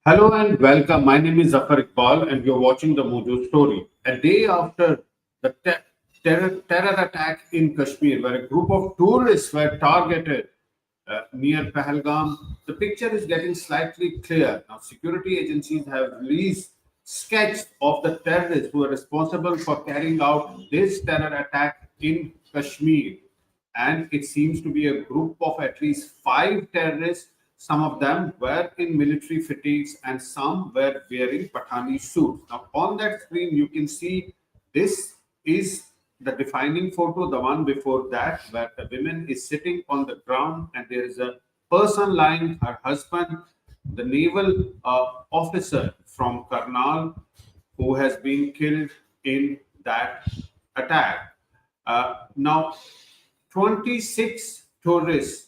Hello and welcome. My name is Zafar Iqbal, and you're watching the Mojo story. A day after the terror attack in Kashmir, where a group of tourists were targeted near Pahalgam, the picture is getting slightly clear. Now, security agencies have released sketch of the terrorists who are responsible for carrying out this terror attack in Kashmir, and it seems to be a group of at least five terrorists. Some of them were in military fatigues and some were wearing Pathani suits. Now, on that screen, you can see this is the defining photo, the one before that, where the woman is sitting on the ground and there is a person lying, her husband, the naval officer from Karnal, who has been killed in that attack. Now, 26 tourists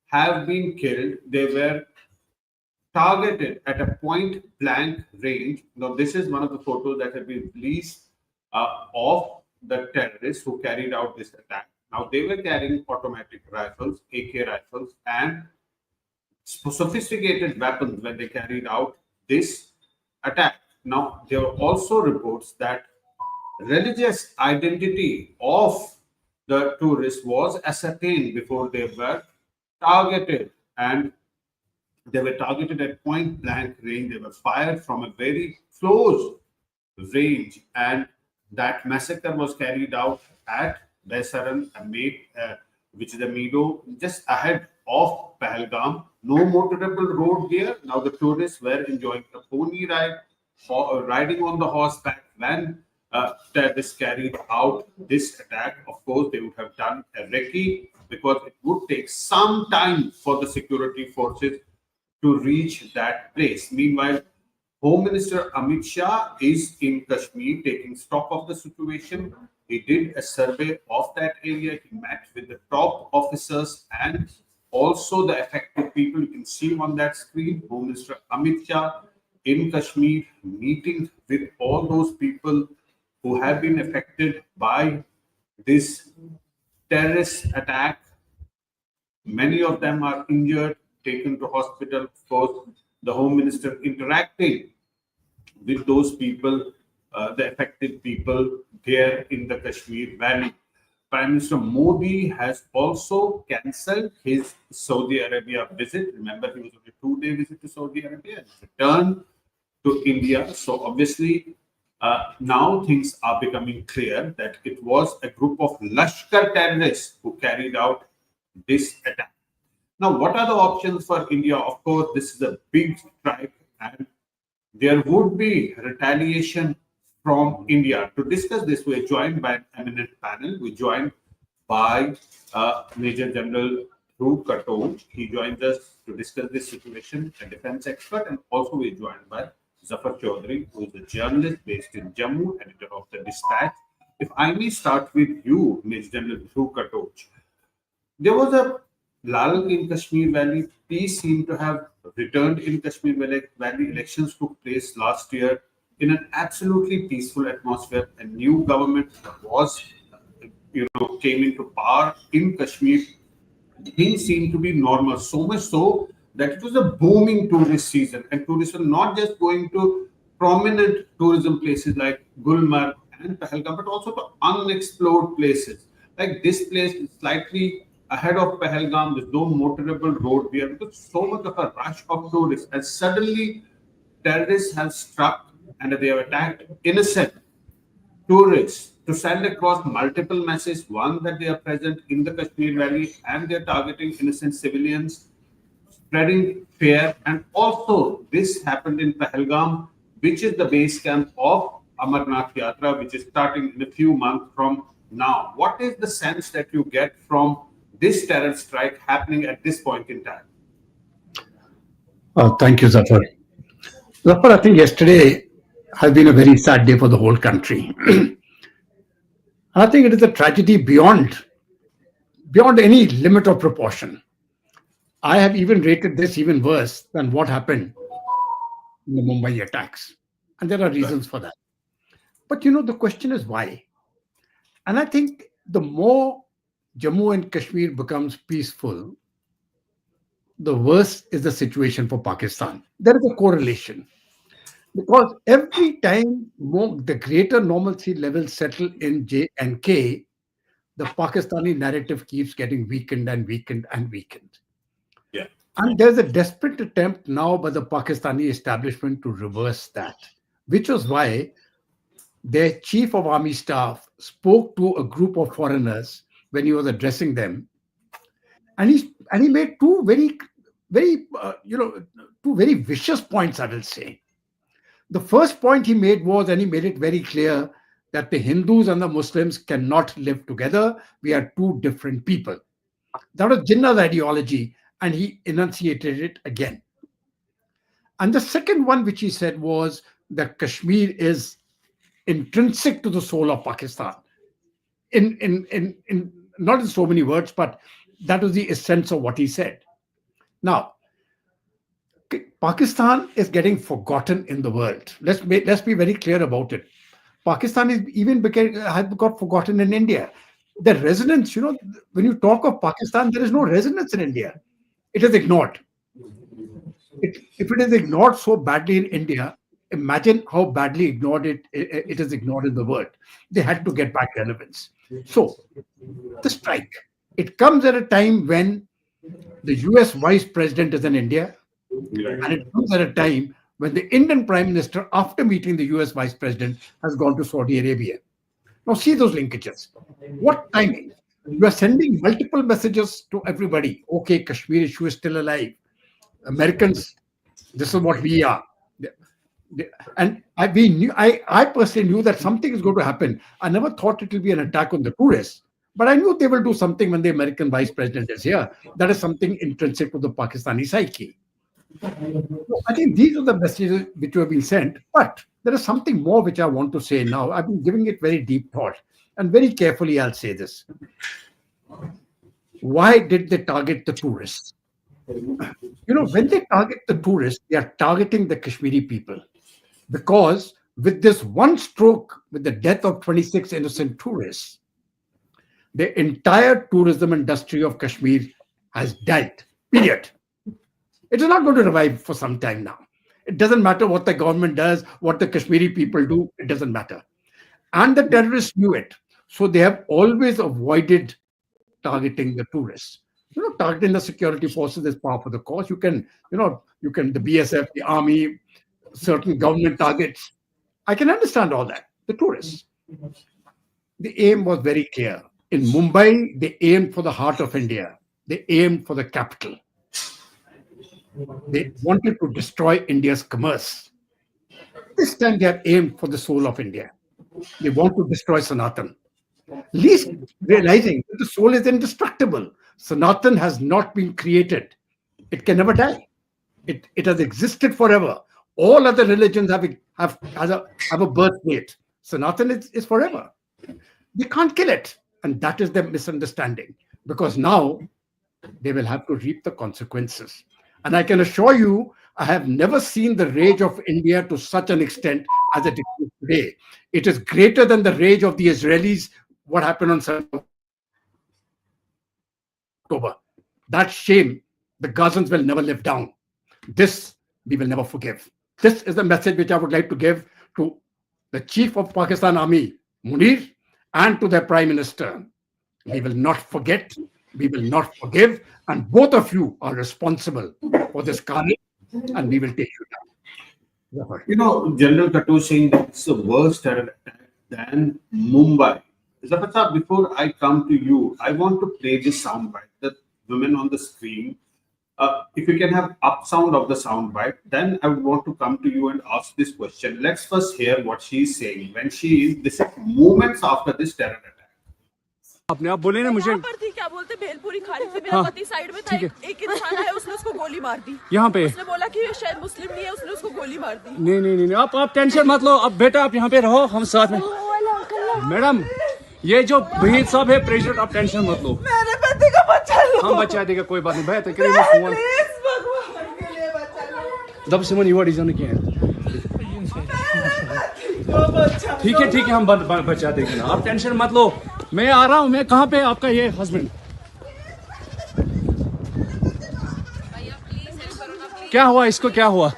have been killed. They were targeted at a point blank range. Now, this is one of the photos that have been released of the terrorists who carried out this attack. Now, they were carrying automatic rifles, AK rifles, and sophisticated weapons when they carried out this attack. Now, there were also reports that religious identity of the tourists was ascertained before they were targeted, and they were targeted at point blank range. They were fired from a very close range, and that massacre was carried out at Baisaran, which is a meadow just ahead of Pahalgam. No motorable road there. Now the tourists were enjoying a pony ride, riding on the horseback when terrorists carried out this attack. Of course, they would have done a recce because it would take some time for the security forces to reach that place. Meanwhile, Home Minister Amit Shah is in Kashmir taking stock of the situation. He did a survey of that area. He met with the top officers and also the affected people. You can see on that screen Home Minister Amit Shah in Kashmir meeting with all those people who have been affected by this terrorist attack. Many of them are injured, taken to hospital. Of course, the Home Minister interacting with those people, the affected people there in the Kashmir Valley. Prime Minister Modi has also cancelled his Saudi Arabia visit. Remember, he was on a 2-day visit to Saudi Arabia and returned to India. So obviously, now things are becoming clear that it was a group of Lashkar terrorists who carried out this attack. Now, what are the options for India? Of course, this is a big strike and there would be retaliation from India. To discuss this, we are joined by an eminent panel. We're joined by Major General Dhruv Katoj. He joins us to discuss this situation, a defense expert, and also we're joined by Zafar Chaudhary, who is a journalist based in Jammu, editor of the Dispatch. If I may start with you, Major General Dhruv Katoj. There was a lull in Kashmir Valley. Peace seemed to have returned in Kashmir Valley. Elections took place last year in an absolutely peaceful atmosphere. A new government was, came into power in Kashmir. Things seemed to be normal, so much so that it was a booming tourist season, and tourists were not just going to prominent tourism places like Gulmarg and Pahalgam, but also to unexplored places. Like this place is slightly ahead of Pahalgam. There's no motorable road there because so much of a rush of tourists, and suddenly terrorists have struck and they have attacked innocent tourists to send across multiple messages. One, that they are present in the Kashmir Valley and they're targeting innocent civilians, spreading fear. And also, this happened in Pahalgam, which is the base camp of Amarnath Yatra, which is starting in a few months from now. What is the sense that you get from this terror strike happening at this point in time? Thank you, Zafar. Zafar, I think yesterday has been a very sad day for the whole country. I think it is a tragedy beyond any limit of proportion. I have even rated this even worse than what happened in the Mumbai attacks. And there are Right. reasons for that. But the question is why? And I think the more Jammu and Kashmir becomes peaceful, the worse is the situation for Pakistan. There is a correlation because every time the greater normalcy levels settle in J and K, the Pakistani narrative keeps getting weakened and weakened and weakened. Yeah. And there's a desperate attempt now by the Pakistani establishment to reverse that, which was why their chief of army staff spoke to a group of foreigners when he was addressing them, and he made two very two very vicious points, I will say. The first point he made was, and he made it very clear, that the Hindus and the Muslims cannot live together. We are two different people. That was Jinnah's ideology, and he enunciated it again. And the second one, which he said, was that Kashmir is intrinsic to the soul of Pakistan. In not in so many words, but that was the essence of what he said. Now, Pakistan is getting forgotten in the world. Let's be very clear about it. Pakistan has got forgotten in India. The resonance, when you talk of Pakistan, there is no resonance in India. It is ignored. If it is ignored so badly in India, imagine how badly it is ignored in the world. They had to get back relevance. So the strike, it comes at a time when the US Vice President is in India, and it comes at a time when the Indian Prime Minister, after meeting the US Vice President, has gone to Saudi Arabia. Now see those linkages. What timing? You are sending multiple messages to everybody. Okay, Kashmir issue is still alive. Americans, this is what we are. And I personally knew that something is going to happen. I never thought it will be an attack on the tourists, but I knew they will do something when the American Vice President is here. That is something intrinsic to the Pakistani psyche. So I think these are the messages which have been sent, but there is something more which I want to say now. I've been giving it very deep thought, and very carefully I'll say this. Why did they target the tourists? When they target the tourists, they are targeting the Kashmiri people. Because with this one stroke, with the death of 26 innocent tourists, the entire tourism industry of Kashmir has died. Period. It is not going to revive for some time now. It doesn't matter what the government does, what the Kashmiri people do, it doesn't matter. And the terrorists knew it. So they have always avoided targeting the tourists. Targeting the security forces is par for the course. You can the BSF, the army, certain government targets. I can understand all that. The tourists. The aim was very clear. In Mumbai, they aimed for the heart of India. They aimed for the capital. They wanted to destroy India's commerce. This time they have aimed for the soul of India. They want to destroy Sanatan. Least realizing that the soul is indestructible. Sanatan has not been created. It can never die. It has existed forever. All other religions have a birth date. Sanatan is forever. They can't kill it. And that is the misunderstanding. Because now they will have to reap the consequences. And I can assure you, I have never seen the rage of India to such an extent as it is today. It is greater than the rage of the Israelis, what happened on 7th October. That shame, the Gazans will never live down. This we will never forgive. This is the message which I would like to give to the Chief of Pakistan Army, Munir, and to their Prime Minister. We will not forget, we will not forgive, and both of you are responsible for this carnage, and we will take you down. General Katu saying that it's a worse terror attack than Mumbai. Zafar Saab, before I come to you, I want to play this soundbite. The women on the screen, if you can have up sound of the soundbite, then I would want to come to you and ask this question. Let's first hear what she's saying when this is moments after this terror attack. आपने आप बोले ना मुझे पर थी क्या बोलते भेलपुरी खा रही थी मेरा पति साइड में था एक इंसान है उसने उसको गोली मार दी यहाँ पे उसने बोला कि शायद मुस्लिम नहीं है उसने उसको गोली मार दी नहीं आप टेंशन मत लो अब बेटा आप यहाँ पे रहो हम साथ में मैडम ये जो भहीद साहब है प्रेसिडेंट आप टेंशन मत लो मेरे पति का बच्चा लो हम बचा देगा कोई बात नहीं भाई तो करेंगे फोन दब से मन युवा डिजाइन किया ठीक है हम बचा देंगे ना आप टेंशन मत लो मैं आ रहा हूँ मैं कहाँ पे आपका ये हस्बैंड क्या हुआ इसको, क्या हुआ?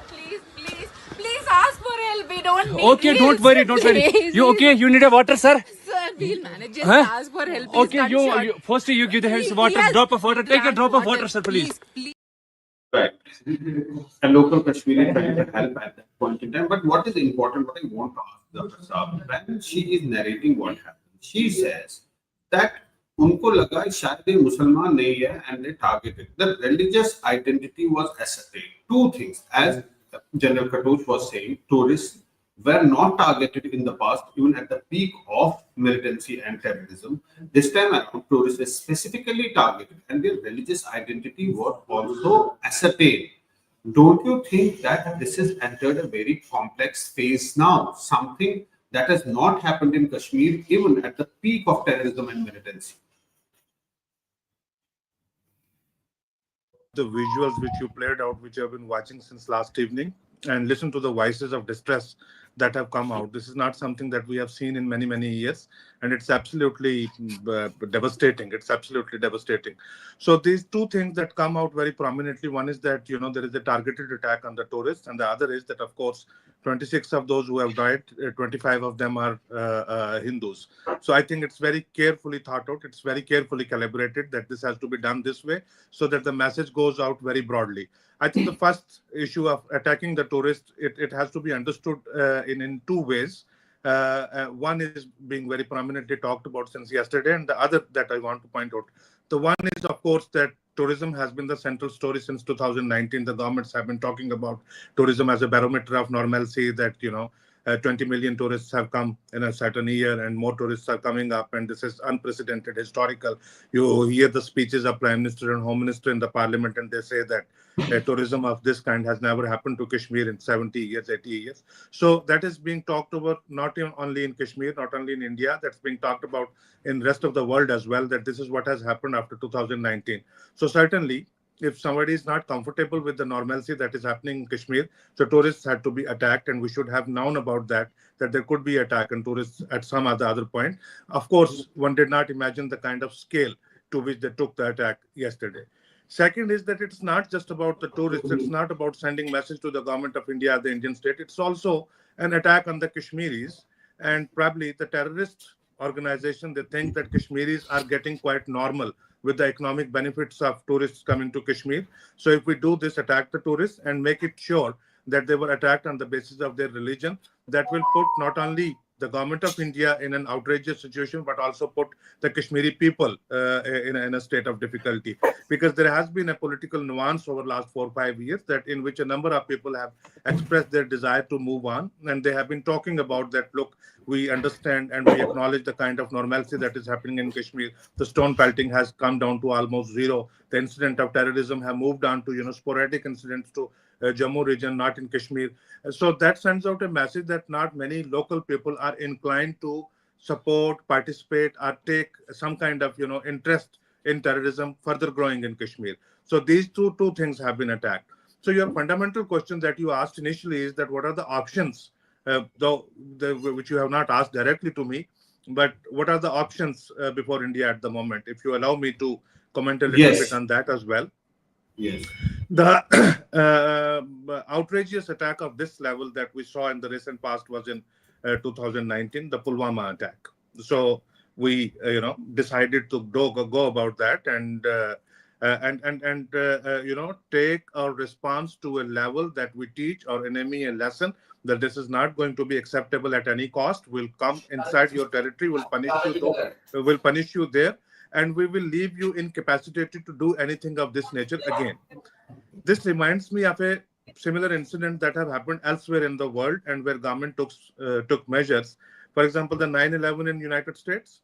Please ask for help. We don't need Okay, don't worry, don't worry. You okay? You need a water, sir? Sir, we'll manage. Just Huh? ask for help. He's Okay, you gunshot. first you give the hands He water, has drop of water. Take a drank drop of water, sir, please. Please. Right. A local Kashmiri tried to help at that point in time. But what is important, what I want to ask Dr. Saab, when she is narrating what happened, she says that उनको लगा शायद ये मुसलमान नहीं है and they targeted. The religious identity was ascertained. Two things, as General Khatoj was saying, tourists were not targeted in the past, even at the peak of militancy and terrorism. This time around, tourists were specifically targeted and their religious identity was also ascertained. Don't you think that this has entered a very complex phase now? Something that has not happened in Kashmir, even at the peak of terrorism and militancy. The visuals which you played out, which you have been watching since last evening, and listen to the voices of distress that have come out. This is not something that we have seen in many, many years, and it's absolutely devastating. It's absolutely devastating. So these two things that come out very prominently, one is that, there is a targeted attack on the tourists, and the other is that, of course, 26 of those who have died, 25 of them are Hindus. So I think it's very carefully thought out. It's very carefully calibrated that this has to be done this way so that the message goes out very broadly. I think the first issue of attacking the tourists, it has to be understood in two ways. One is being very prominently talked about since yesterday, and the other that I want to point out. The one is, of course, that tourism has been the central story since 2019. The governments have been talking about tourism as a barometer of normalcy, that, 20 million tourists have come in a certain year and more tourists are coming up, and this is unprecedented, historical. You hear the speeches of Prime Minister and Home Minister in the Parliament, and they say that tourism of this kind has never happened to Kashmir in 70 years, 80 years. So that is being talked about not only in Kashmir, not only in India, that's being talked about in rest of the world as well, that this is what has happened after 2019. So certainly, if somebody is not comfortable with the normalcy that is happening in Kashmir, so tourists had to be attacked, and we should have known about that there could be attack on tourists at some other point. Of course, one did not imagine the kind of scale to which they took the attack yesterday. Second is that it's not just about the tourists. It's not about sending message to the government of India, the Indian state. It's also an attack on the Kashmiris, and probably the terrorist organization. They think that Kashmiris are getting quite normal with the economic benefits of tourists coming to Kashmir. So if we do this, attack the tourists and make it sure that they were attacked on the basis of their religion, that will put not only the government of India in an outrageous situation, but also put the Kashmiri people in a state of difficulty. Because there has been a political nuance over the last 4 or 5 years that in which a number of people have expressed their desire to move on. And they have been talking about that, look, we understand and we acknowledge the kind of normalcy that is happening in Kashmir. The stone pelting has come down to almost zero. The incident of terrorism have moved on to, sporadic incidents to Jammu region, not in Kashmir. So that sends out a message that not many local people are inclined to support, participate, or take some kind of, interest in terrorism further growing in Kashmir. So these two things have been attacked. So your fundamental question that you asked initially is that what are the options, which you have not asked directly to me, but what are the options before India at the moment? If you allow me to comment a little bit on that as well. Yes. The outrageous attack of this level that we saw in the recent past was in 2019, the Pulwama attack. So we, decided to go about that and take our response to a level that we teach our enemy a lesson that this is not going to be acceptable at any cost. We'll come inside your territory, will punish you there, and we will leave you incapacitated to do anything of this nature again. This reminds me of a similar incident that have happened elsewhere in the world and where government took measures. For example, the 9/11 in United States,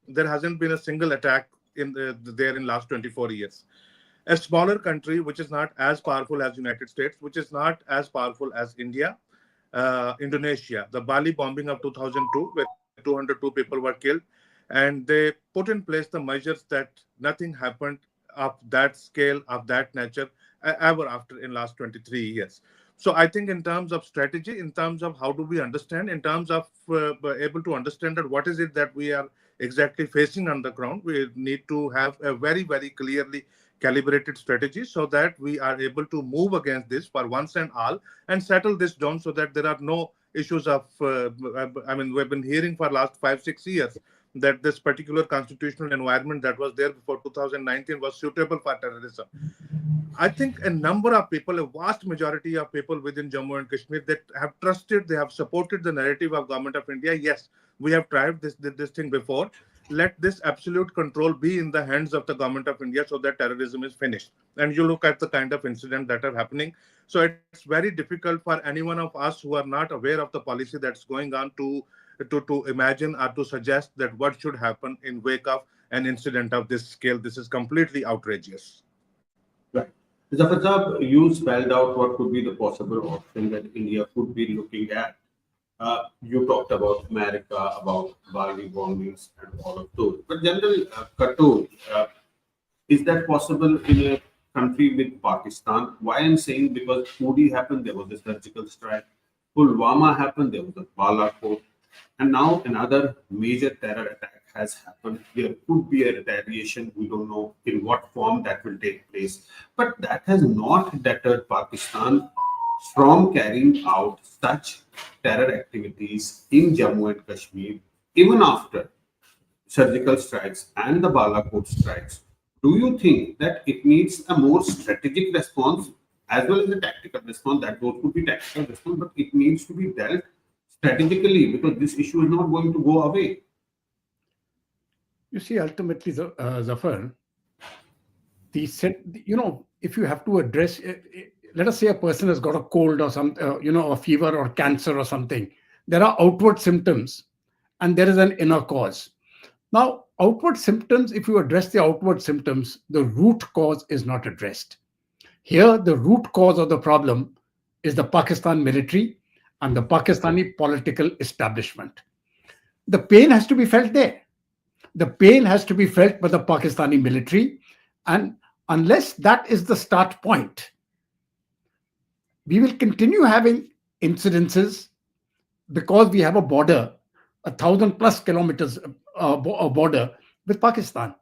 there hasn't been a single attack there in last 24 years. A smaller country, which is not as powerful as United States, which is not as powerful as India, Indonesia, the Bali bombing of 2002, where 202 people were killed, and they put in place the measures that nothing happened of that scale, of that nature, ever after in last 23 years. So I think in terms of strategy, in terms of how do we understand, in terms of able to understand that what is it that we are exactly facing on the ground, we need to have a very, very clearly calibrated strategy so that we are able to move against this for once and all and settle this down so that there are no issues of, I mean, we've been hearing for last 5-6 years that this particular constitutional environment that was there before 2019 was suitable for terrorism. I think a number of people, a vast majority of people within Jammu and Kashmir that have trusted, they have supported the narrative of Government of India. Yes, we have tried this thing before. Let this absolute control be in the hands of the Government of India so that terrorism is finished. And you look at the kind of incident that are happening. So it's very difficult for any one of us who are not aware of the policy that's going on to imagine or to suggest that what should happen in wake of an incident of this scale. This is completely outrageous. Right. Zafar Sahab, you spelled out what could be the possible option that India could be looking at. You talked about America, about Bali bombings, and all of those. But General Katur, is that possible in a country with Pakistan? Why I'm saying, because Udi happened, there was a surgical strike. Pulwama happened, there was a Balakot. And now another major terror attack has happened. There could be a retaliation. We don't know in what form that will take place. But that has not deterred Pakistan from carrying out such terror activities in Jammu and Kashmir, even after surgical strikes and the Balakot strikes. Do you think that it needs a more strategic response as well as a tactical response? That those could be tactical response, but it needs to be dealt strategically because this issue is not going to go away. You see, ultimately, Zafar, if you have to address, let us say a person has got a cold or some, a fever or cancer or something, there are outward symptoms and there is an inner cause. Now, outward symptoms, if you address the outward symptoms, the root cause is not addressed. Here, the root cause of the problem is the Pakistan military and the Pakistani political establishment. The pain has to be felt there. The pain has to be felt by the Pakistani military. And unless that is the start point, we will continue having incidences because we have a border, 1,000+ kilometers border with Pakistan.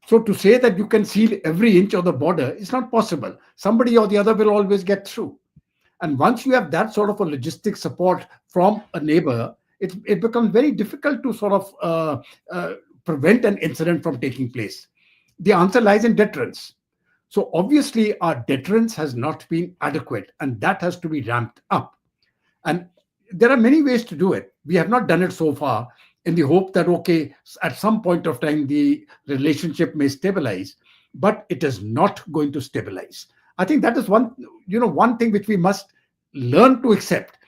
So to say that you can seal every inch of the border is not possible. Somebody or the other will always get through. And once you have that sort of a logistic support from a neighbor, it becomes very difficult to sort of prevent an incident from taking place. The answer lies in deterrence. So obviously our deterrence has not been adequate and that has to be ramped up. And there are many ways to do it. We have not done it so far in the hope that, okay, at some point of time, the relationship may stabilize, but it is not going to stabilize. I think that is one thing which we must learn to accept.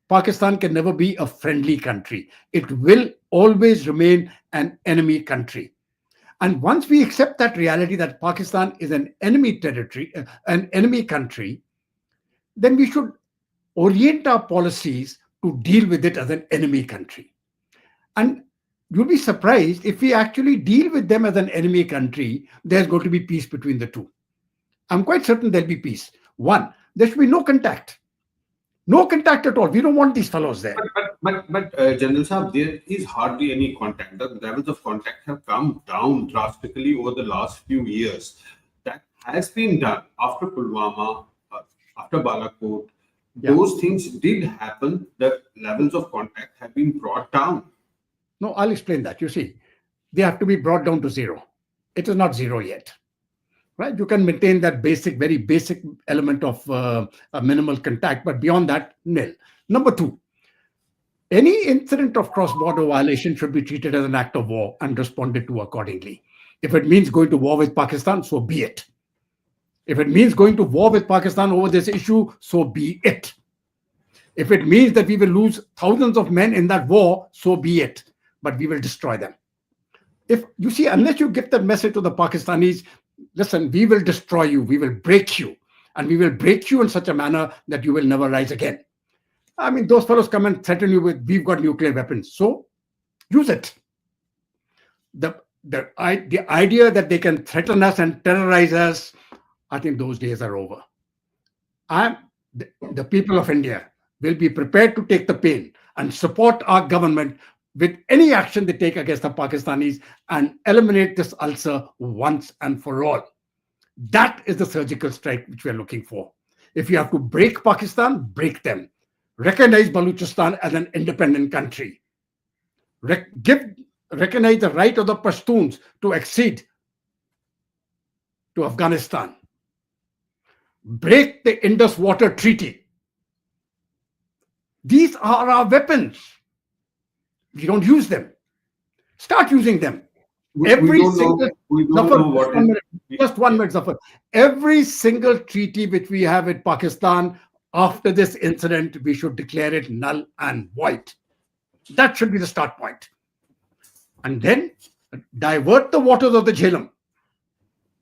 Pakistan can never be a friendly country. It will always remain an enemy country. And once we accept that reality that Pakistan is an enemy territory, an enemy country, then we should orient our policies to deal with it as an enemy country. And you'll be surprised if we actually deal with them as an enemy country, there's going to be peace between the two. I'm quite certain there'll be peace. One, there should be no contact. No contact at all. We don't want these fellows there. But General Saab, there is hardly any contact. The levels of contact have come down drastically over the last few years. That has been done after Pulwama, after Balakot. Yeah. Those things did happen. The levels of contact have been brought down. No, I'll explain that. You see, they have to be brought down to zero. It is not zero yet. Right? You can maintain that very basic element of a minimal contact, but beyond that, nil. Number two, any incident of cross-border violation should be treated as an act of war and responded to accordingly. If it means going to war with Pakistan, so be it. If it means going to war with Pakistan over this issue, so be it. If it means that we will lose thousands of men in that war, so be it. But we will destroy them. If you see, unless you give that message to the Pakistanis, listen, we will destroy you, we will break you, and we will break you in such a manner that you will never rise again. I mean, those fellows come and threaten you with, we've got nuclear weapons, so use it. The idea that they can threaten us and terrorize us, I think those days are over. The people of India will be prepared to take the pain and support our government with any action they take against the Pakistanis and eliminate this ulcer once and for all. That is the surgical strike which we are looking for. If you have to break Pakistan, break them. Recognize Balochistan as an independent country. Recognize the right of the Pashtuns to accede to Afghanistan. Break the Indus Water Treaty. These are our weapons. We don't use them. Start using them. We don't know what just 1 is. minute, just 1 minute, Zafar. Every single treaty which we have with Pakistan after this incident, we should declare it null and void. That should be the start point. And then divert the waters of the Jhelum.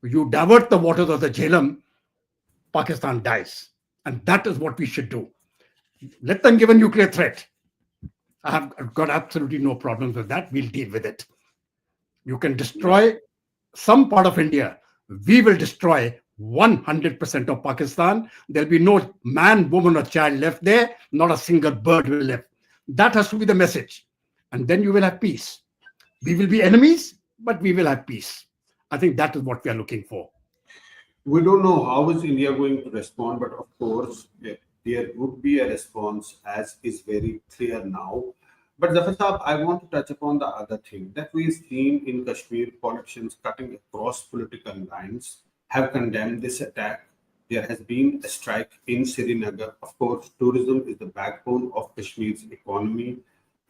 You divert the waters of the Jhelum, Pakistan dies. And that is what we should do. Let them give a nuclear threat. I have got absolutely no problems with that. We'll deal with it. You can destroy some part of India. We will destroy 100% of Pakistan. There'll be no man, woman, or child left there. Not a single bird will live. That has to be the message. And then you will have peace. We will be enemies, but we will have peace. I think that is what we are looking for. We don't know how is India going to respond, but of course, there would be a response, as is very clear now. But Zafar Saab, I want to touch upon the other thing that we've seen in Kashmir. Politicians cutting across political lines have condemned this attack. There has been a strike in Srinagar. Of course, tourism is the backbone of Kashmir's economy.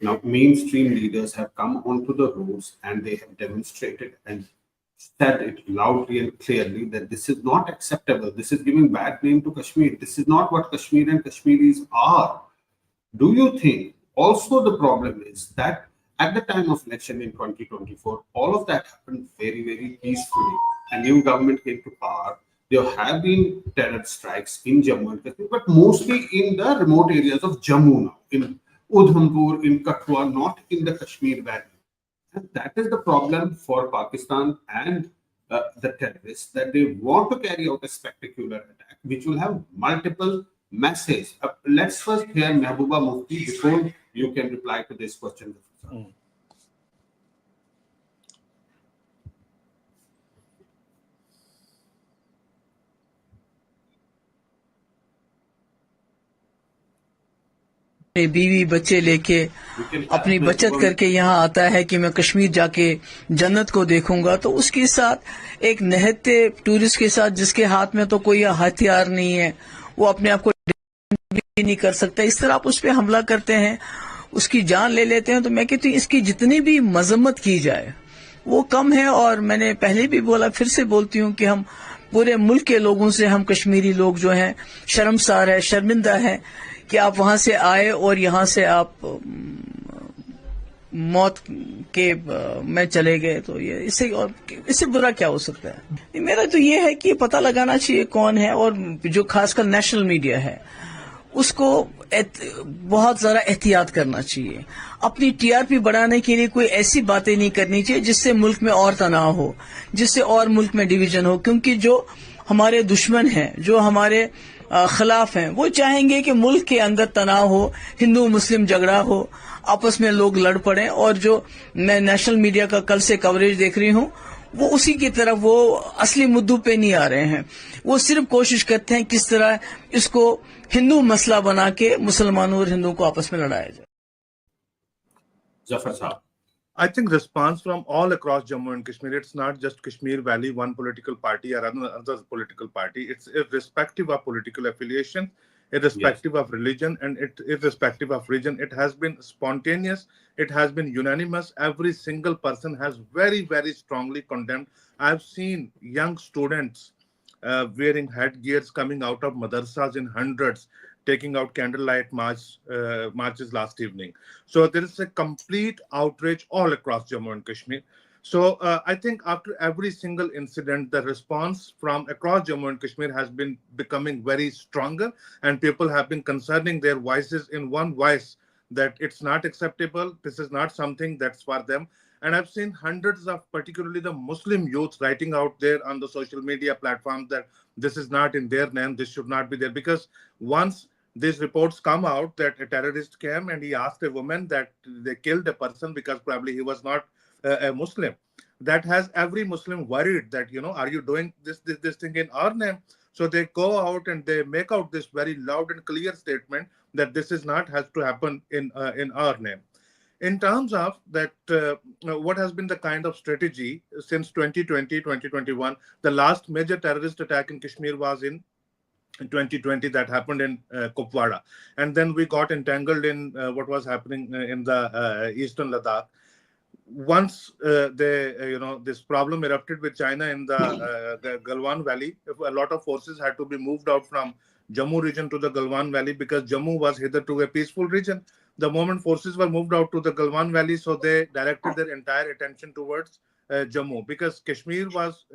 Now, mainstream leaders have come onto the roads and they have demonstrated and said it loudly and clearly that this is not acceptable. This is giving bad name to Kashmir. This is not what Kashmir and Kashmiris are. Do you think also the problem is that at the time of election in 2024, all of that happened very, very peacefully. A new government came to power. There have been terror strikes in Jammu and Kashmir, but mostly in the remote areas of Jammu now, in Udhampur, in Kathua, not in the Kashmir Valley. And that is the problem for Pakistan and the terrorists, that they want to carry out a spectacular attack, which will have multiple messages. Let's first hear Mehbooba Mufti before you can reply to this question. बीवी बच्चे लेके अपनी बचत करके यहाँ आता है कि मैं कश्मीर जाके जन्नत को देखूंगा, तो उसके साथ एक निहत्ते टूरिस्ट के साथ जिसके हाथ में तो कोई हथियार नहीं है, वो अपने आप को भी नहीं कर सकता, इस तरह आप उस पर हमला करते हैं, उसकी जान ले लेते हैं। तो मैं कहती हूँ इसकी जितनी भी मजम्मत की जाए वो कम है। और मैंने पहले भी बोला, फिर से बोलती हूँ कि हम पूरे मुल्क के लोगों से, हम कश्मीरी लोग जो हैं शर्मसार है, शर्मिंदा है कि आप वहां से आए और यहां से आप मौत के में चले गए। तो ये इससे बुरा क्या हो सकता है? मेरा तो ये है कि पता लगाना चाहिए कौन है, और जो खासकर नेशनल मीडिया है उसको बहुत ज्यादा एहतियात करना चाहिए। अपनी टीआरपी बढ़ाने के लिए कोई ऐसी बातें नहीं करनी चाहिए जिससे मुल्क में और तनाव हो, जिससे और मुल्क में डिवीजन हो। क्योंकि जो हमारे दुश्मन हैं, जो हमारे खिलाफ हैं, वो चाहेंगे कि मुल्क के अंदर तनाव हो, हिंदू मुस्लिम झगड़ा हो, आपस में लोग लड़ पड़े। और जो मैं नेशनल मीडिया का कल से कवरेज देख रही हूं, वो उसी की तरफ, वो असली मुद्दों पे नहीं आ रहे हैं। वो सिर्फ कोशिश करते हैं किस तरह इसको हिंदू मसला बना के मुसलमानों और हिंदुओं को आपस में लड़ाया जाए। Zafar Saab. I think response from all across Jammu and Kashmir, it's not just Kashmir Valley, one political party or another political party. It's irrespective of political affiliation, irrespective of religion, and irrespective of region. It has been spontaneous. It has been unanimous. Every single person has very, very strongly condemned. I've seen young students wearing headgears coming out of madrasas in hundreds, taking out candlelight marches last evening. So there is a complete outrage all across Jammu and Kashmir. So I think after every single incident, the response from across Jammu and Kashmir has been becoming very stronger, and people have been concerning their voices in one voice that it's not acceptable. This is not something that's for them. And I've seen hundreds of, particularly the Muslim youth, writing out there on the social media platforms that this is not in their name, this should not be there. Because once these reports come out that a terrorist came and he asked a woman that they killed a person because probably he was not a Muslim. That has every Muslim worried that, are you doing this thing in our name? So they go out and they make out this very loud and clear statement that this is not has to happen in our name. In terms of that, what has been the kind of strategy since 2020, 2021? The last major terrorist attack in Kashmir was in 2020 that happened in Kupwara. And then we got entangled in what was happening in the eastern Ladakh. Once this problem erupted with China in the Galwan Valley, a lot of forces had to be moved out from Jammu region to the Galwan Valley because Jammu was hitherto a peaceful region. The moment forces were moved out to the Galwan Valley, so they directed their entire attention towards Jammu, because Kashmir was,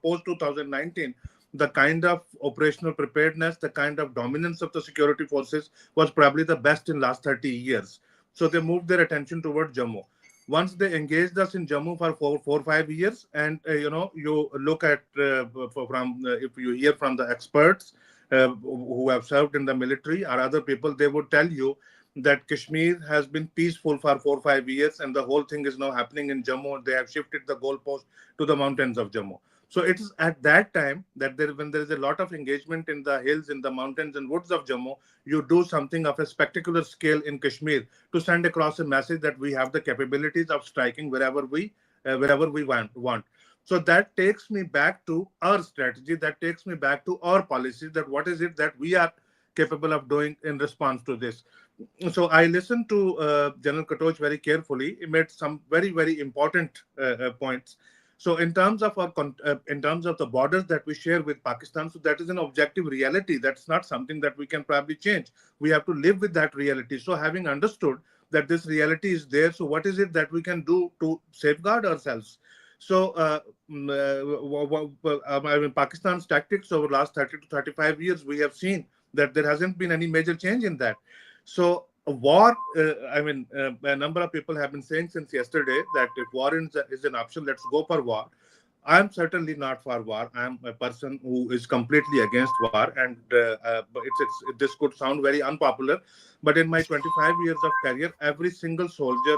post 2019, the kind of operational preparedness, the kind of dominance of the security forces was probably the best in last 30 years. So they moved their attention towards Jammu. Once they engaged us in Jammu for 4 or 5 years, and you look at if you hear from the experts who have served in the military or other people, they would tell you that Kashmir has been peaceful for 4 or 5 years, and the whole thing is now happening in Jammu. They have shifted the goalpost to the mountains of Jammu. So it is at that time that when there is a lot of engagement in the hills, in the mountains and woods of Jammu, you do something of a spectacular scale in Kashmir to send across a message that we have the capabilities of striking wherever we want. So that takes me back to our strategy, that takes me back to our policies, that what is it that we are capable of doing in response to this. So I listened to General Katoch very carefully. He made some very, very important points. So in terms of the borders that we share with Pakistan, so that is an objective reality. That's not something that we can probably change. We have to live with that reality. So having understood that this reality is there, so what is it that we can do to safeguard ourselves? So Pakistan's tactics over the last 30 to 35 years, we have seen that there hasn't been any major change in that. So a war, a number of people have been saying since yesterday that if war is an option, let's go for war. I'm certainly not for war. I'm a person who is completely against war, and this could sound very unpopular, but in my 25 years of career, every single soldier,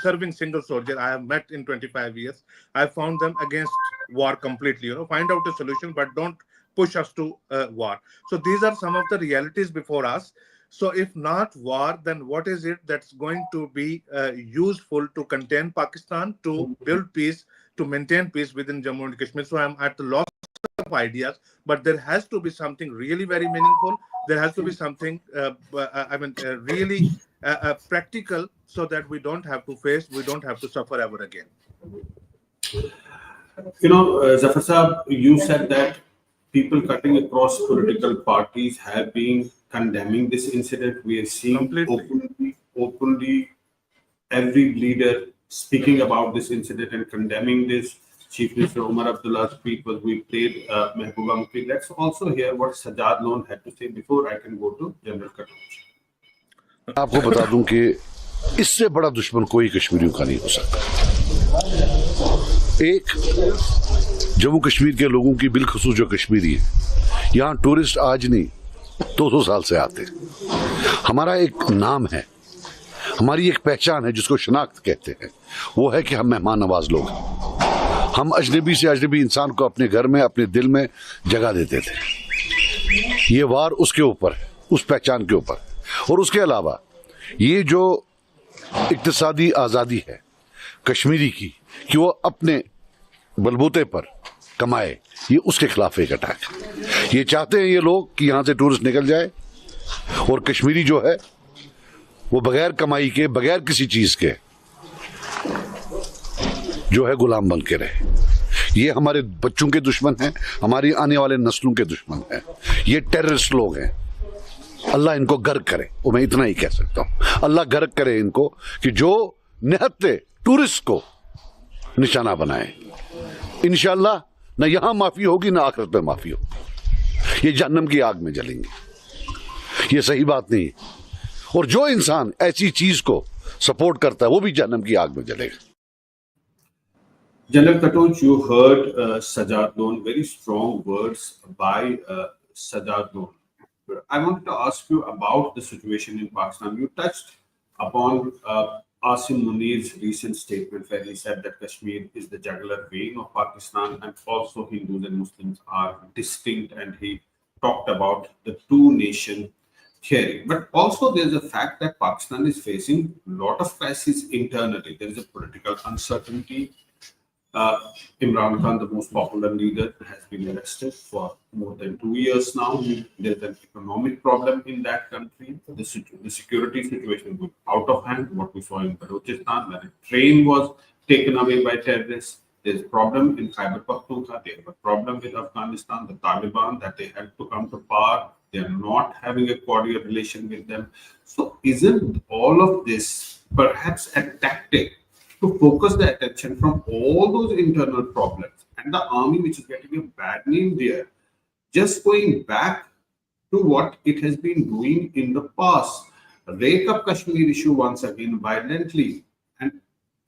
serving single soldier I have met in 25 years, I found them against war completely. Find out a solution, but don't push us to war. So these are some of the realities before us. So if not war, then what is it that's going to be useful to contain Pakistan, to build peace, to maintain peace within Jammu and Kashmir? So I'm at the loss of ideas, but there has to be something really very meaningful. There has to be something, really practical, so that we don't have to suffer ever again. Zafar Saab, you said that people cutting across political parties have been condemning this incident. We are seeing openly every leader speaking about this incident and condemning this. Chief Minister Umar Abdullah's speech was, we played Mehbooba Mufti. Let's also hear what Sajjad Lone had to say before I can go to General Katoch. आपको बता दूं कि इससे बड़ा दुश्मन कोई कश्मीरियों का नहीं हो सकता। एक जम्मू कश्मीर के लोगों की बिलखुसूस जो कश्मीरी है, यहाँ टूरिस्ट आज नहीं 200 साल से आते। हमारा एक नाम है, हमारी एक पहचान है जिसको शनाख्त कहते हैं, वो है कि हम मेहमान नवाज लोग हैं। हम अजनबी से अजनबी इंसान को अपने घर में, अपने दिल में जगह देते थे। ये वार उसके ऊपर है, उस पहचान के ऊपर। और उसके अलावा ये जो इक्तिसादी आज़ादी है कश्मीरी की, कि वो अपने बलबूते पर कमाए, ये उसके खिलाफ एक अटैक है। ये चाहते हैं ये लोग कि यहाँ से टूरिस्ट निकल जाए और कश्मीरी जो है वो बगैर कमाई के, बगैर किसी चीज के जो है गुलाम बन के रहे। ये हमारे बच्चों के दुश्मन हैं, हमारी आने वाले नस्लों के दुश्मन हैं। ये टेररिस्ट लोग हैं। अल्लाह इनको गर्क करे, वो मैं इतना ही कह सकता हूँ। अल्लाह गर्क करे इनको कि जो निहत्ते टूरिस्ट को निशाना बनाए। इंशाअल्लाह न यहां माफी होगी, न आखिरत में माफी होगी। ये जहन्नम की आग में जलेंगे। ये सही बात नहीं है। और जो इंसान ऐसी चीज को सपोर्ट करता है वो भी जहन्नम की आग में जलेगा। General Katoch, you heard Sajjad Lone, very strong words by Sajjad Lone. I wanted to ask you about the situation in Pakistan. You touched upon Asim Munir's recent statement where he said that Kashmir is the jugular vein of Pakistan and also Hindus and Muslims are distinct, and he talked about the two nation theory. But also there's a fact that Pakistan is facing a lot of crises internally. There is a political uncertainty. uh, Imran Khan, the most popular leader, has been arrested for more than 2 years now. There's an economic problem in that country. The security situation was out of hand. What we saw in Balochistan, when a train was taken away by terrorists. There's a problem in Khyber Pakhtunkhwa. They have a problem with Afghanistan, the Taliban, that they had to come to power. They are not having a cordial relation with them. So, isn't all of this perhaps a tactic to focus the attention from all those internal problems and the army, which is getting a bad name there, just going back to what it has been doing in the past, rake up Kashmir issue once again violently, and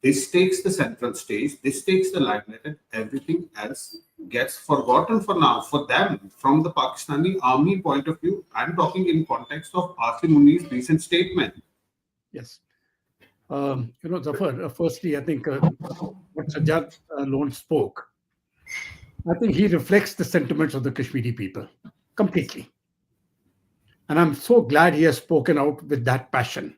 this takes the central stage, this takes the limelight, and everything else gets forgotten for now. For them, from the Pakistani army point of view, I'm talking in context of Asim Muni's recent statement. Yes. Zafar, firstly, I think what Sajjad Lone spoke, I think he reflects the sentiments of the Kashmiri people completely. And I'm so glad he has spoken out with that passion.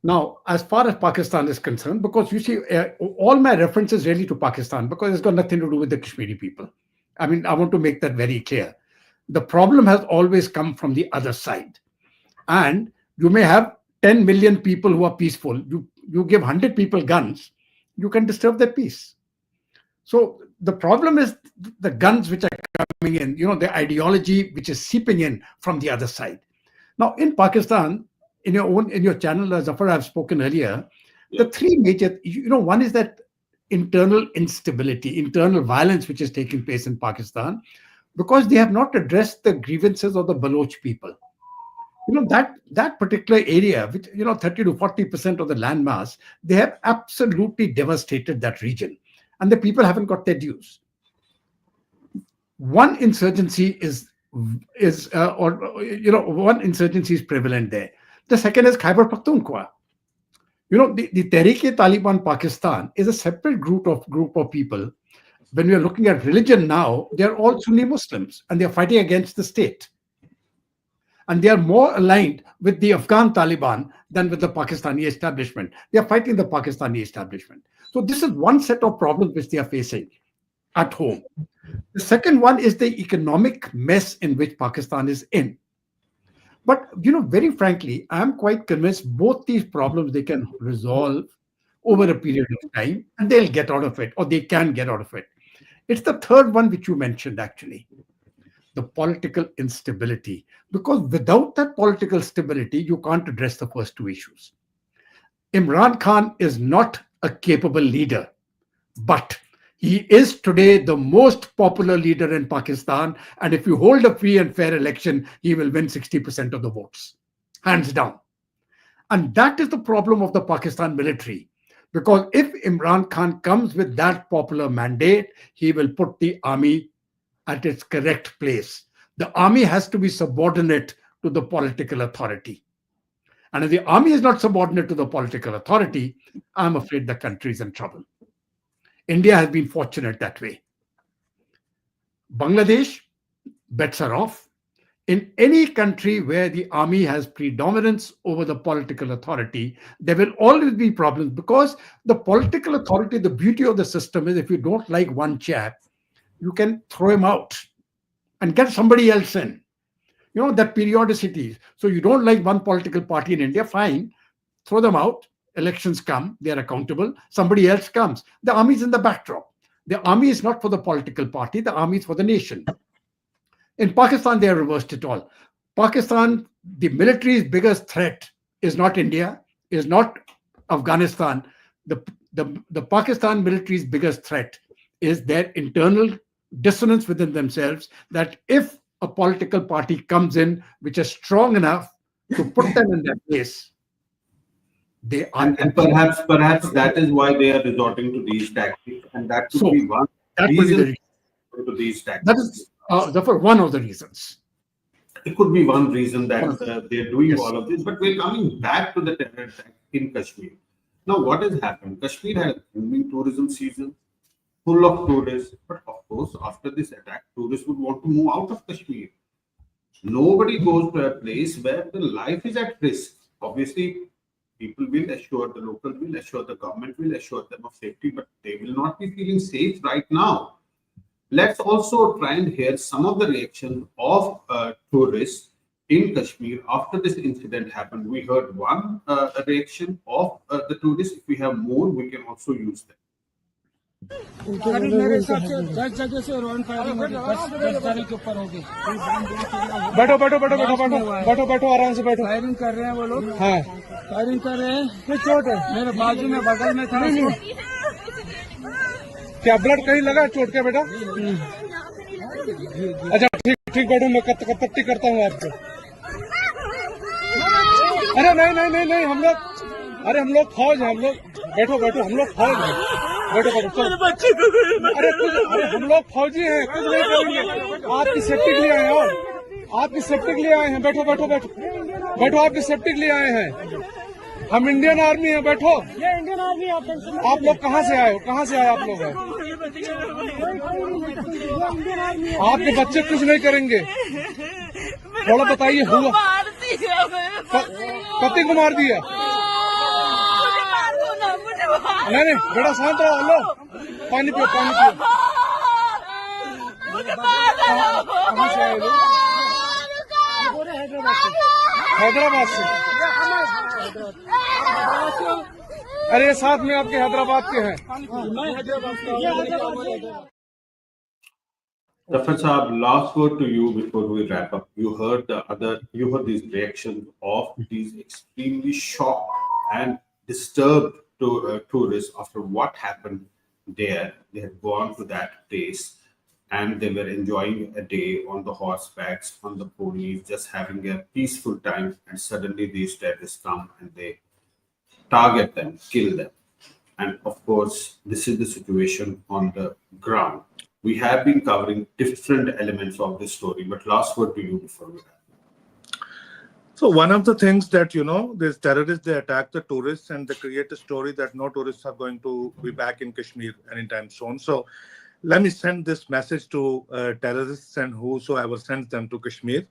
Now, as far as Pakistan is concerned, because you see, all my references really to Pakistan, because it's got nothing to do with the Kashmiri people. I mean, I want to make that very clear. The problem has always come from the other side. And you may have 10 million people who are peaceful. You give 100 people guns, you can disturb their peace. So the problem is the guns which are coming in, the ideology which is seeping in from the other side. Now, in Pakistan, in your channel, as Zafar, I've spoken earlier, the three major, one is that internal instability, internal violence which is taking place in Pakistan, because they have not addressed the grievances of the Baloch people. That particular area, which 30 to 40% of the landmass, they have absolutely devastated that region, and the people haven't got their dues. One insurgency is prevalent there. The second is Khyber Pakhtunkhwa. The Tehreek-e-Taliban Pakistan is a separate group of people. When we are looking at religion now, they are all Sunni Muslims, and they are fighting against the state. And they are more aligned with the Afghan Taliban than with the Pakistani establishment. They are fighting the Pakistani establishment. So this is one set of problems which they are facing at home. The second one is the economic mess in which Pakistan is in. But, very frankly, I'm quite convinced both these problems they can resolve over a period of time, and they'll get out of it, or they can get out of it. It's the third one which you mentioned, actually. The political instability, because without that political stability, you can't address the first two issues. Imran Khan is not a capable leader, but he is today the most popular leader in Pakistan. And if you hold a free and fair election, he will win 60% of the votes, hands down. And that is the problem of the Pakistan military. Because if Imran Khan comes with that popular mandate, he will put the army at its correct place. The army has to be subordinate to the political authority. And if the army is not subordinate to the political authority, I'm afraid the country is in trouble. India has been fortunate that way. Bangladesh, bets are off. In any country where the army has predominance over the political authority, there will always be problems, because the political authority, the beauty of the system is if you don't like one chap, you can throw him out and get somebody else in. That periodicity. So you don't like one political party in India, fine, throw them out. Elections come, they are accountable. Somebody else comes. The army is in the backdrop. The army is not for the political party. The army is for the nation. In Pakistan, they have reversed it all. Pakistan, the military's biggest threat is not India, is not Afghanistan. The Pakistan military's biggest threat is their internal dissonance within themselves, that if a political party comes in which is strong enough to put them in their place, they are. And perhaps that is why they are resorting to these tactics, and that could be one that would be the reason to these tactics. That is, therefore, one of the reasons. it could be one reason that they're doing all of this. But we're coming back to the terror attack in Kashmir. Now, what has happened? Kashmir had a booming tourism season, full of tourists. But of course, after this attack, tourists would want to move out of Kashmir. Nobody goes to a place where the life is at risk. Obviously, people will assure, the local will assure, the government will assure them of safety, but they will not be feeling safe right now. Let's also try and hear some of the reaction of tourists in Kashmir after this incident happened. We heard one reaction of the tourists. If we have more, we can also use them. अभी मेरे हिसाब से 10 जगह से Ron firing होगी, 10 जगह के ऊपर होगी। बैठो बैठो बैठो बैठो बैठो बैठो बैठो आराम से बैठो। फायरिंग कर रहे हैं वो लोग। हाँ फायरिंग कर रहे हैं। कुछ चोट है मेरे बाजू में, बगल में था। क्या ब्लड कहीं लगा चोट के बेटा? अच्छा ठीक ठीक बैठो, मैं पट्टी करता हूँ आपको। अरे नहीं नहीं नहीं नहीं, हम लोग, अरे हम लोग फौज हैं, हम लोग बैठो बैठो, हम लोग फौज हैं, बैठो बैठो चलो। अरे कुछ, अरे हम लोग फौजी हैं, कुछ नहीं करेंगे, आपकी सेफ्टी के लिए आए हैं, और आपकी सेफ्टी के लिए आए हैं, बैठो बैठो बैठो बैठो, आपकी सेफ्टी के लिए आए हैं। हम इंडियन आर्मी हैं, बैठो। ये इंडियन आर्मी है। आप लोग कहाँ से आए हो? कहाँ से आए आप लोग? आपके बच्चे कुछ नहीं करेंगे, थोड़ा बताइए। हुआ पति को मार दिया? नहीं नहीं बेटा शांत रहो, लो पानी पियो, पानी पियो। कहाँ से आए लोग? हैदराबाद से। अरे साथ में आपके हैदराबाद के हैं। Zafar Saab, last word to you before we wrap up. You heard these reactions of these extremely shocked and disturbed tourists after what happened there. They had gone to that place and they were enjoying a day on the horsebacks, on the ponies, just having a peaceful time, and suddenly these terrorists come and they target them, kill them. And of course, this is the situation on the ground. We have been covering different elements of this story, but last word to you before we wrap. So one of the things that, these terrorists, they attack the tourists and they create a story that no tourists are going to be back in Kashmir anytime soon. So let me send this message to terrorists and whosoever sends them to Kashmir.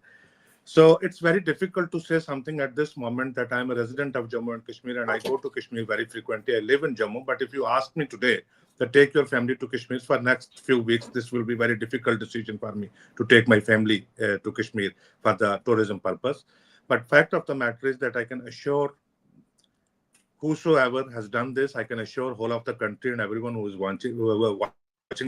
So it's very difficult to say something at this moment that I'm a resident of Jammu and Kashmir and I go to Kashmir very frequently. I live in Jammu, but if you ask me today to take your family to Kashmir for next few weeks, this will be a very difficult decision for me to take my family to Kashmir for the tourism purpose. But fact of the matter is that I can assure whosoever has done this, I can assure whole of the country and everyone who is watching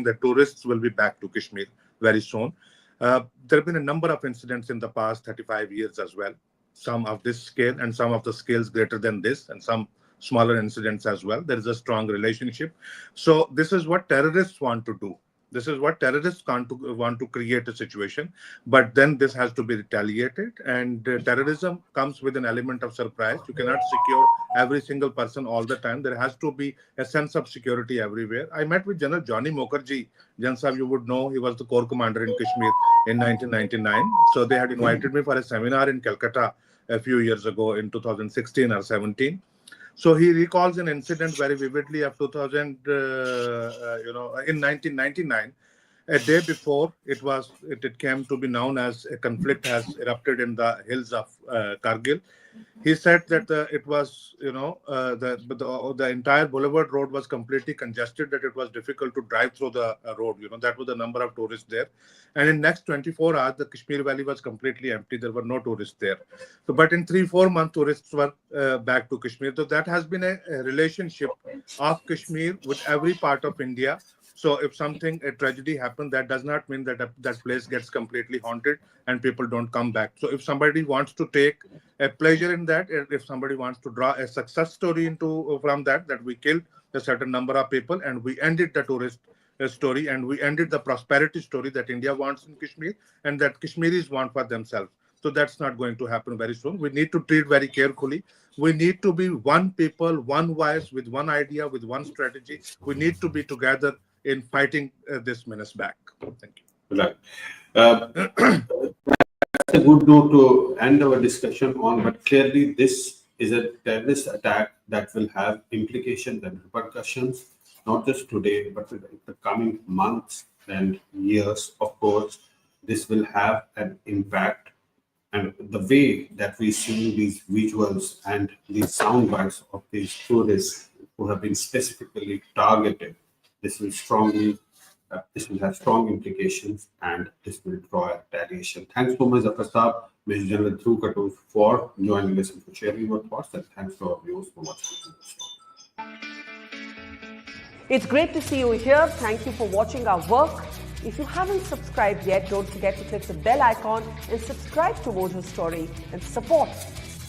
that tourists will be back to Kashmir very soon. There have been a number of incidents in the past 35 years as well, some of this scale and some of the scales greater than this, and some smaller incidents as well. There is a strong relationship. So this is what terrorists want to do. This is what terrorists want to create a situation, but then this has to be retaliated, and terrorism comes with an element of surprise. You cannot secure every single person all the time. There has to be a sense of security everywhere. I met with General Johnny Mukherjee. Jan Sahab, you would know, he was the Corps Commander in Kashmir in 1999. So they had invited me for a seminar in Calcutta a few years ago in 2016 or 17. So he recalls an incident very vividly of 2000, in 1999, a day before it came to be known as a conflict has erupted in the hills of Kargil. He said that it was, the entire Boulevard Road was completely congested, that it was difficult to drive through the road. That was the number of tourists there. And in next 24 hours, the Kashmir Valley was completely empty. There were no tourists there. So, but in 3-4 months, tourists were back to Kashmir. So that has been a relationship of Kashmir with every part of India. So if a tragedy happened, that does not mean that that place gets completely haunted and people don't come back. So if somebody wants to take a pleasure in that, if somebody wants to draw a success story from that we killed a certain number of people and we ended the tourist story and we ended the prosperity story that India wants in Kashmir and that Kashmiris want for themselves. So that's not going to happen very soon. We need to treat very carefully. We need to be one people, one voice, with one idea, with one strategy. We need to be together in fighting this menace back. Thank you. Right. a good note to end our discussion on, but clearly this is a terrorist attack that will have implications and repercussions, not just today, but in the coming months and years. Of course, this will have an impact. And the way that we see these visuals and these sound bites of these tourists who have been specifically targeted, this will have strong implications, and this will draw a retaliation. Thanks so much, Zafar Saab, Major General Dhruv Katur, for joining us and for sharing your thoughts, and thanks to our viewers for watching this show. It's great to see you here. Thank you for watching our work. If you haven't subscribed yet, don't forget to click the bell icon and subscribe to Mojo Story and support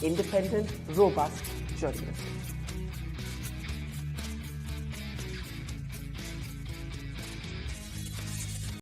independent, robust journalism.